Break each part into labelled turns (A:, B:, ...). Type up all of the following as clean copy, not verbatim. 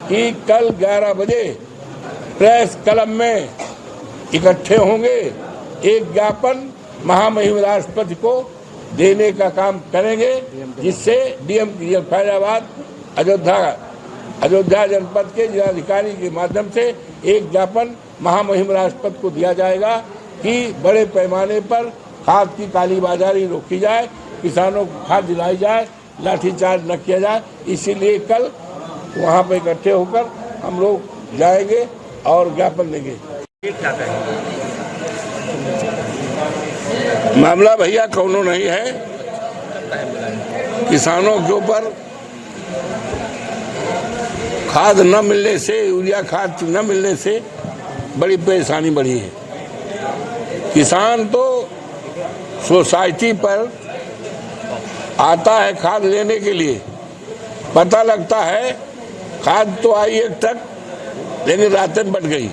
A: कि कल 11 बजे प्रेस क्लब में इकट्ठे होंगे, एक ज्ञापन महामहिम राष्ट्रपति को देने का काम करेंगे, जिससे डीएम फैजाबाद अयोध्या जनपद के जिलाधिकारी के माध्यम से एक ज्ञापन महामहिम राष्ट्रपति को दिया जाएगा कि बड़े पैमाने पर खाद की कालीबाजारी रोकी जाए, किसानों को खाद दिलाई जाए, लाठीचार्ज न किया जाए। इसीलिए कल वहाँ पर इकट्ठे होकर हम लोग जाएंगे और ज्ञापन देंगे। मामला भैया कौनो नहीं है, किसानों के ऊपर खाद न मिलने से, यूरिया खाद न मिलने से बड़ी परेशानी बढ़ी है। किसान तो सोसाइटी पर आता है खाद लेने के लिए, पता लगता है खाद तो आई एक ट्रक, लेकिन रातें बट गई।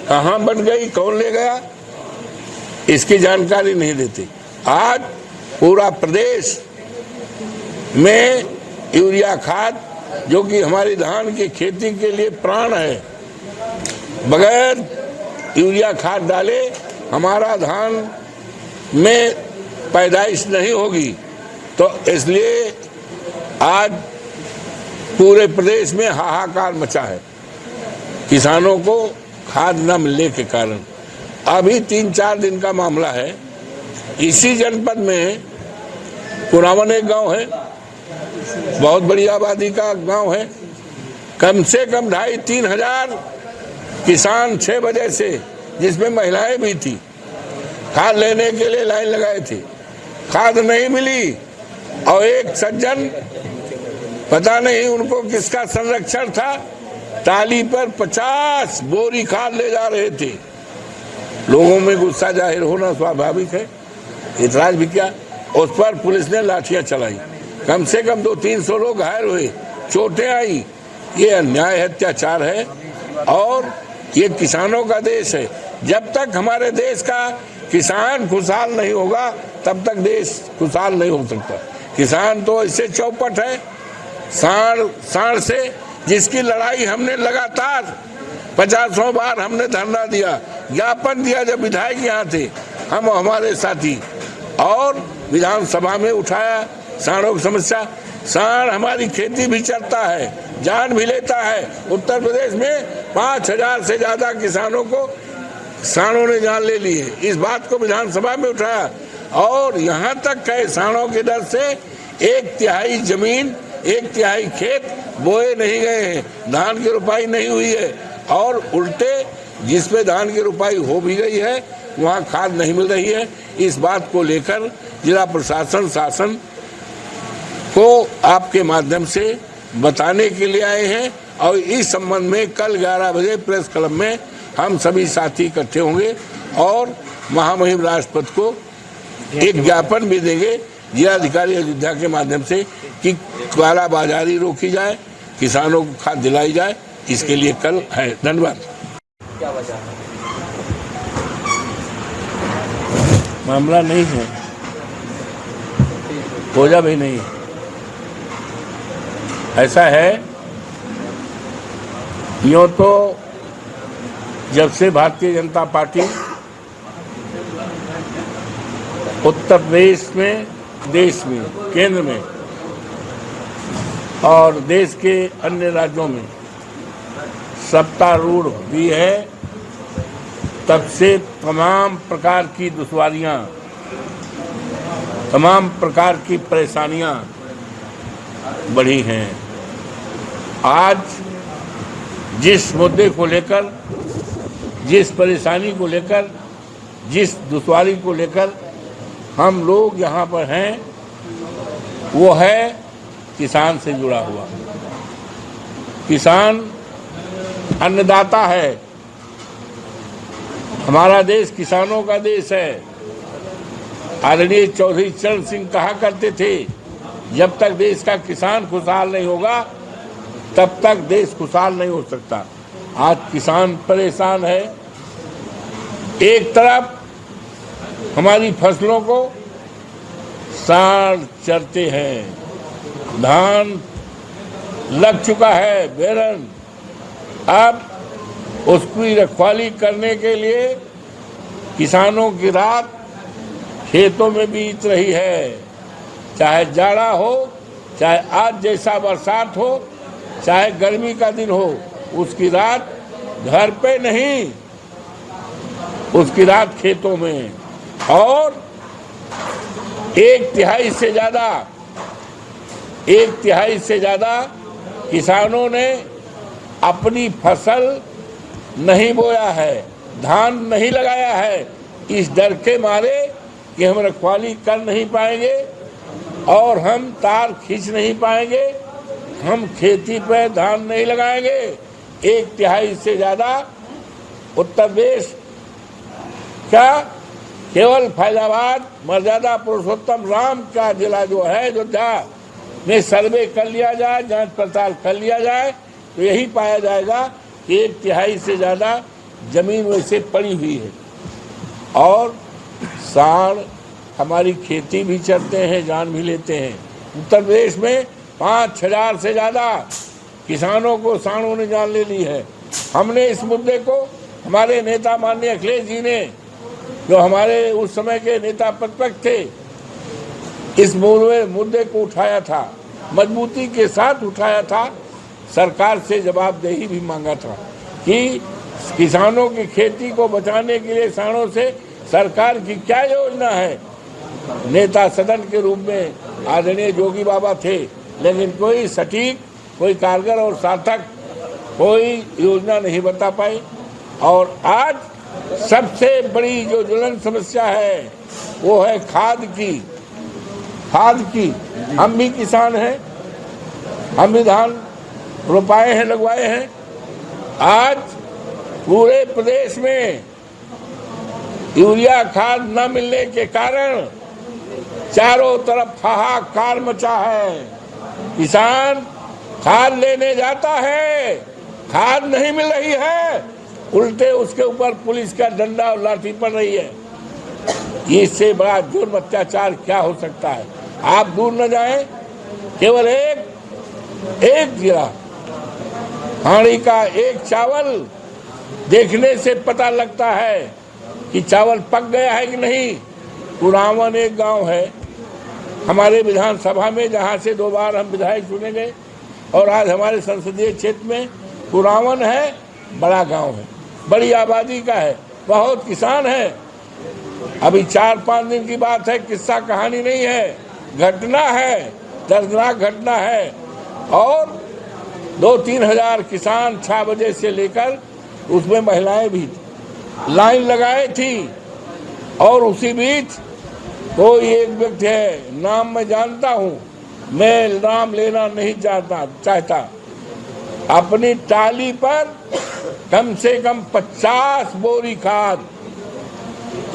A: कहाँ बट गई, कौन ले गया, इसकी जानकारी नहीं देती। आज पूरा प्रदेश में यूरिया खाद, जो कि हमारी धान की खेती के लिए प्राण है, बगैर यूरिया खाद डाले हमारा धान में पैदाइश नहीं होगी। तो इसलिए आज पूरे प्रदेश में हाहाकार मचा है किसानों को खाद न मिलने के कारण। अभी 3-4 दिन का मामला है, इसी जनपद में कुरावन एक गांव है, बहुत बड़ी आबादी का गांव है, कम से कम 2,500-3 हजार किसान 6 बजे से, जिसमें महिलाएं भी थी, खाद लेने के लिए लाइन लगाए थे। खाद नहीं मिली और एक सज्जन, पता नहीं उनको किसका संरक्षण था, टाली पर 50 बोरी खाद ले जा रहे थे। लोगों में गुस्सा जाहिर होना स्वाभाविक है, इतराज भी किया। उस पर पुलिस ने लाठियां चलाई, कम से कम 200-300 लोग घायल हुए, चोटें आई। ये अन्याय है, अत्याचार है और ये किसानों का देश है। जब तक हमारे देश का किसान खुशहाल नहीं होगा, तब तक देश खुशहाल नहीं हो सकता। किसान तो ऐसे चौपट है साढ़ से, जिसकी लड़ाई हमने लगातार 50 बार हमने धरना दिया, ज्ञापन दिया। जब विधायक यहाँ थे, हम हमारे साथी, और विधानसभा में उठाया सांडों की समस्या। सांड हमारी खेती भी चरता है, जान भी लेता है। उत्तर प्रदेश में 5,000 से ज्यादा किसानों को सांडों ने जान ले ली है। इस बात को विधानसभा में उठाया और यहाँ तक कहे सांडों के डर से 1/3 जमीन, 1/3 खेत बोए नहीं गए हैं, धान की रुपाई नहीं हुई है। और उल्टे जिसपे धान की रुपाई हो भी गई है, वहाँ खाद नहीं मिल रही है। इस बात को लेकर जिला प्रशासन शासन को आपके माध्यम से बताने के लिए आए हैं और इस संबंध में कल 11 बजे प्रेस क्लब में हम सभी साथी इकट्ठे होंगे और महामहिम राष्ट्रपति को एक ज्ञापन भी देंगे जिलाधिकारी अयोध्या के माध्यम से कि कालाबाजारी रोकी जाए, किसानों को खाद दिलाई जाए। इसके लिए कल है। धन्यवाद।
B: क्या वजह है?
A: मामला नहीं है, खोजा भी नहीं। ऐसा है, यूँ तो जब से भारतीय जनता पार्टी उत्तर प्रदेश में, देश में, केंद्र में और देश के अन्य राज्यों में सत्तारूढ़ भी है, तब से तमाम प्रकार की दुश्वारियां, तमाम प्रकार की परेशानियां बढ़ी हैं। आज जिस मुद्दे को लेकर, जिस परेशानी को लेकर, जिस दुश्वारी को लेकर हम लोग यहाँ पर हैं, वो है किसान से जुड़ा हुआ। किसान अन्नदाता है, हमारा देश किसानों का देश है। आदरणीय चौधरी चरण सिंह कहा करते थे, जब तक देश का किसान खुशहाल नहीं होगा, तब तक देश खुशहाल नहीं हो सकता। आज किसान परेशान है। एक तरफ हमारी फसलों को सांड चरते हैं, धान लग चुका है, बेरन अब उसकी रखवाली करने के लिए किसानों की रात खेतों में बीत रही है। चाहे जाड़ा हो, चाहे आज जैसा बरसात हो, चाहे गर्मी का दिन हो, उसकी रात घर पे नहीं, उसकी रात खेतों में। और एक तिहाई से ज़्यादा किसानों ने अपनी फसल नहीं बोया है, धान नहीं लगाया है, इस डर के मारे कि हम रखवाली कर नहीं पाएंगे और हम तार खींच नहीं पाएंगे, हम खेती पर धान नहीं लगाएंगे। एक तिहाई से ज़्यादा उत्तर प्रदेश का केवल फैजाबाद मर्यादा पुरुषोत्तम राम का जिला जो है अयोध्या में सर्वे कर लिया जाए, जांच पड़ताल कर लिया जाए, तो यही पाया जाएगा कि एक तिहाई से ज़्यादा जमीन वैसे पड़ी हुई है। और सांड हमारी खेती भी चरते हैं, जान भी लेते हैं। उत्तर प्रदेश में 5,000 से ज़्यादा किसानों को सांडों ने जान ले ली है। हमने इस मुद्दे को, हमारे नेता माननीय अखिलेश जी ने, जो हमारे उस समय के नेता प्रतिपक्ष थे, इस मुद्दे को उठाया था, मजबूती के साथ उठाया था, सरकार से जवाबदेही भी मांगा था कि किसानों की खेती को बचाने के लिए सांडों से सरकार की क्या योजना है। नेता सदन के रूप में आदरणीय जोगी बाबा थे, लेकिन कोई सटीक, कोई कारगर और सार्थक कोई योजना नहीं बता पाई। और आज सबसे बड़ी जो ज्वलन समस्या है वो है खाद की। हम भी किसान हैं, हम भी धान रोपाए हैं, लगवाए हैं। आज पूरे प्रदेश में यूरिया खाद न मिलने के कारण चारों तरफ हाहाकार मचा है। किसान खाद लेने जाता है, खाद नहीं मिल रही है, उल्टे उसके ऊपर पुलिस का डंडा और लाठी पड़ रही है। इससे बड़ा जुर्म अत्याचार क्या हो सकता है। आप दूर न जाएं, केवल एक गिरा हांडी का एक चावल देखने से पता लगता है कि चावल पक गया है कि नहीं। कुरावन एक गांव है हमारे विधानसभा में, जहां से 2 बार हम विधायक चुने गए, और आज हमारे संसदीय क्षेत्र में कुरावन है, बड़ा गांव है, बड़ी आबादी का है, बहुत किसान है। अभी 4-5 दिन की बात है, किस्सा कहानी नहीं है, घटना है, दर्दनाक घटना है। और 2-3 हजार किसान 6 बजे से लेकर, उसमें महिलाएं भी लाइन लगाए थी। और उसी बीच कोई एक व्यक्ति है, नाम मैं जानता हूं, मैं नाम लेना नहीं चाहता, अपनी टाली पर कम से कम 50 बोरी खाद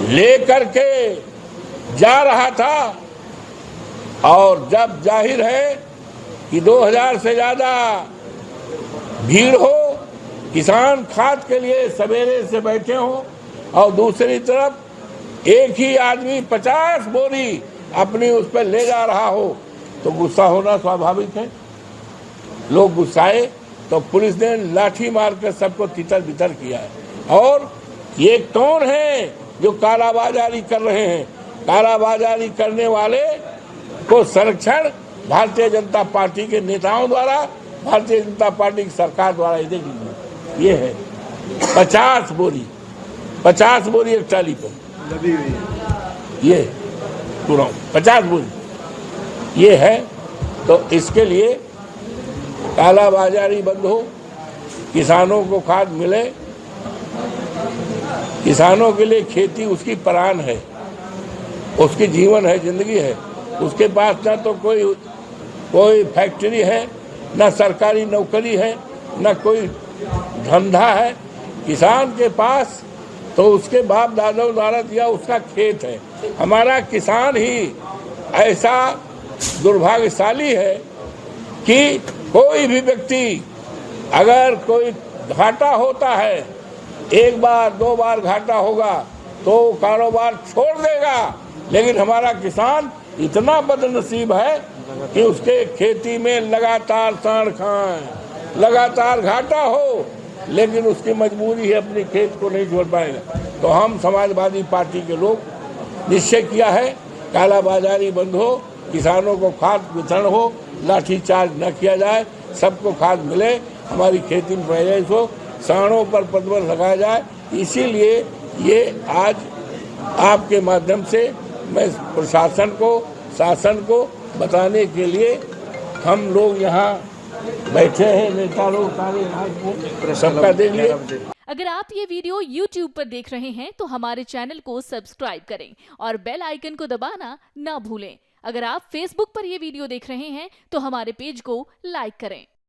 A: लेकर के जा रहा था। और जब जाहिर है कि 2000 से ज़्यादा भीड़ हो, किसान खाद के लिए सवेरे से बैठे हों, और दूसरी तरफ एक ही आदमी 50 बोरी अपनी उस पर ले जा रहा हो, तो गुस्सा होना स्वाभाविक है। लोग गुस्साए तो पुलिस ने लाठी मारकर सबको तितर बितर किया है। और ये कौन है जो कालाबाजारी कर रहे हैं? कालाबाजारी करने वाले को संरक्षण भारतीय जनता पार्टी के नेताओं द्वारा, भारतीय जनता पार्टी की सरकार द्वारा ये देखिए, ये है 50 बोरी एक टाली पर ये पूरा 50 बोरी ये है। तो इसके लिए कालाबाजारी बंद हो, किसानों को खाद मिले। किसानों के लिए खेती उसकी प्राण है, उसकी जीवन है, जिंदगी है। उसके पास ना तो कोई फैक्ट्री है, ना सरकारी नौकरी है, ना कोई धंधा है। किसान के पास तो उसके बाप दादाओं द्वारा दिया उसका खेत है। हमारा किसान ही ऐसा दुर्भाग्यशाली है कि कोई भी व्यक्ति, अगर कोई घाटा होता है, 1 बार 2 बार घाटा होगा तो कारोबार छोड़ देगा। लेकिन हमारा किसान इतना बदनसीब है कि उसके खेती में लगातार सांड खाएं, लगातार घाटा हो लेकिन उसकी मजबूरी है, अपने खेत को नहीं छोड़ पाएगा। तो हम समाजवादी पार्टी के लोग निश्चय किया है, कालाबाजारी बंद हो, किसानों को खाद वितरण हो, लाठीचार्ज न किया जाए, सबको खाद मिले, हमारी खेती में पैदाइश हो, किसानों पर प्रतिबंध लगाया जाए। इसीलिए ये आज आपके माध्यम से मैं प्रशासन को, शासन को बताने के लिए हम लोग यहाँ बैठे हैं, नेता लोग सारे सबका देख लिए।
B: अगर आप ये वीडियो YouTube पर देख रहे हैं तो हमारे चैनल को सब्सक्राइब करें और बेल आइकन को दबाना ना भूलें। अगर आप Facebook पर ये वीडियो देख रहे हैं तो हमारे पेज को लाइक करें।